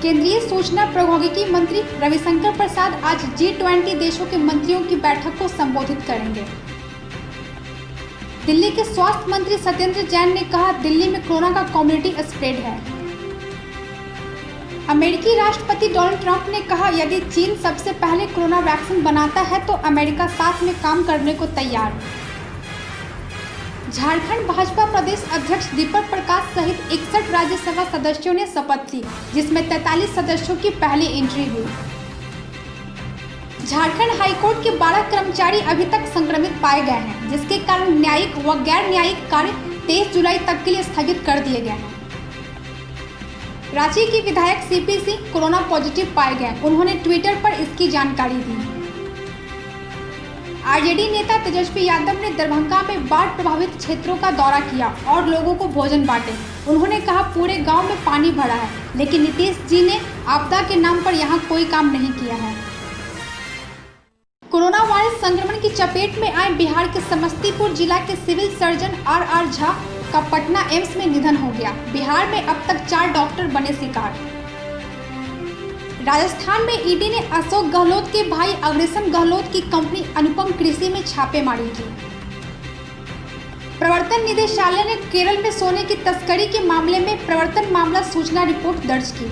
केंद्रीय सूचना प्रौद्योगिकी मंत्री रविशंकर प्रसाद आज G20 देशों के मंत्रियों की बैठक को संबोधित करेंगे। दिल्ली के स्वास्थ्य मंत्री सत्येंद्र जैन ने कहा, दिल्ली में कोरोना का कम्युनिटी स्प्रेड है। अमेरिकी राष्ट्रपति डोनाल्ड ट्रंप ने कहा, यदि चीन सबसे पहले कोरोना वैक्सीन बनाता है तो अमेरिका साथ में काम करने को तैयार। झारखंड भाजपा प्रदेश अध्यक्ष दीपक प्रकाश सहित 61 राज्यसभा सदस्यों ने शपथ ली, जिसमें 43 सदस्यों की पहली एंट्री हुई। झारखंड हाईकोर्ट के 12 कर्मचारी अभी तक संक्रमित पाए गए हैं, जिसके कारण न्यायिक व गैर न्यायिक कार्य 23 जुलाई तक के लिए स्थगित कर दिए गए हैं। रांची की विधायक सीपी सिंह कोरोना पॉजिटिव पाए गए। उन्होंने ट्विटर पर इसकी जानकारी दी। आरजेडी नेता तेजस्वी यादव ने दरभंगा में बाढ़ प्रभावित क्षेत्रों का दौरा किया और लोगों को भोजन बांटे। उन्होंने कहा, पूरे गांव में पानी भरा है, लेकिन नीतीश जी ने आपदा के नाम पर यहां कोई काम नहीं किया है। कोरोना वायरस संक्रमण की चपेट में आए बिहार के समस्तीपुर जिला के सिविल सर्जन आर झा का पटना एम्स में निधन हो गया। बिहार में अब तक 4 डॉक्टर बने शिकार। राजस्थान में ईडी ने अशोक गहलोत के भाई अग्रसेन गहलोत की कंपनी अनुपम कृषि में छापेमारी की। प्रवर्तन निदेशालय ने केरल में सोने की तस्करी के मामले में प्रवर्तन मामला सूचना रिपोर्ट दर्ज की।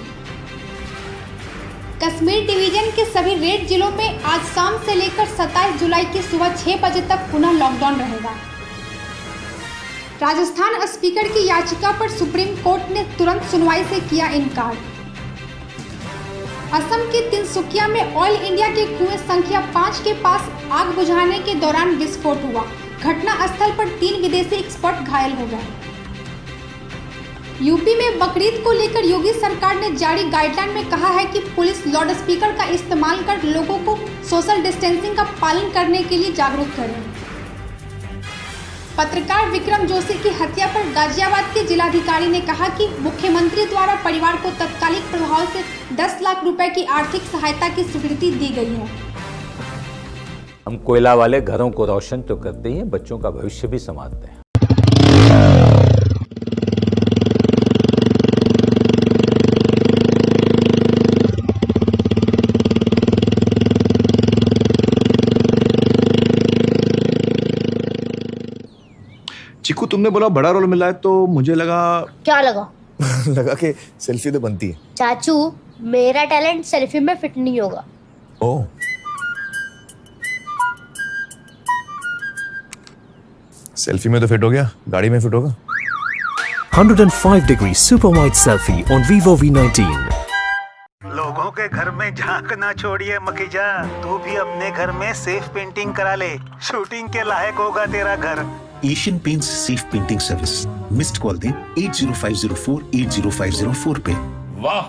कश्मीर डिवीजन के सभी रेड जिलों में आज शाम से लेकर 27 जुलाई की सुबह 6 बजे तक पुनः लॉकडाउन रहेगा। राजस्थान स्पीकर की याचिका पर सुप्रीम कोर्ट ने तुरंत सुनवाई से किया इनकार। असम के तिनसुकिया में ऑयल इंडिया के कुएं संख्या 5 के पास आग बुझाने के दौरान विस्फोट हुआ। घटना स्थल पर 3 विदेशी एक्सपर्ट घायल हो गए। यूपी में बकरीद को लेकर योगी सरकार ने जारी गाइडलाइन में कहा है कि पुलिस लाउडस्पीकर का इस्तेमाल कर लोगों को सोशल डिस्टेंसिंग का पालन करने के लिए जागरूक करे। पत्रकार विक्रम जोशी की हत्या पर गाजियाबाद के जिलाधिकारी ने कहा कि मुख्यमंत्री द्वारा परिवार को तत्कालिक प्रभाव से 10 लाख रुपए की आर्थिक सहायता की स्वीकृति दी गई है। हम कोयला वाले घरों को रोशन तो करते ही हैं, बच्चों का भविष्य भी संवारते हैं। चिकू, तुमने बोला बड़ा रोल मिला है, तो मुझे लगा। क्या लगा? लगा कि सेल्फी तो बनती है। चाचू, मेरा टैलेंट सेल्फी में फिट नहीं होगा। ओह, सेल्फी में तो फिट हो गया, गाड़ी में फिट होगा। 105 degree super wide selfie on Vivo V19। लोगों के घर में झांक ना छोड़िए मखीजा, तू भी अपने घर में सेफ पेंटिंग करा ले। शूटिंग के लायक होगा तेरा घर। Asian paints safe painting service. Missed call दें 80504 80504 पे। वाह,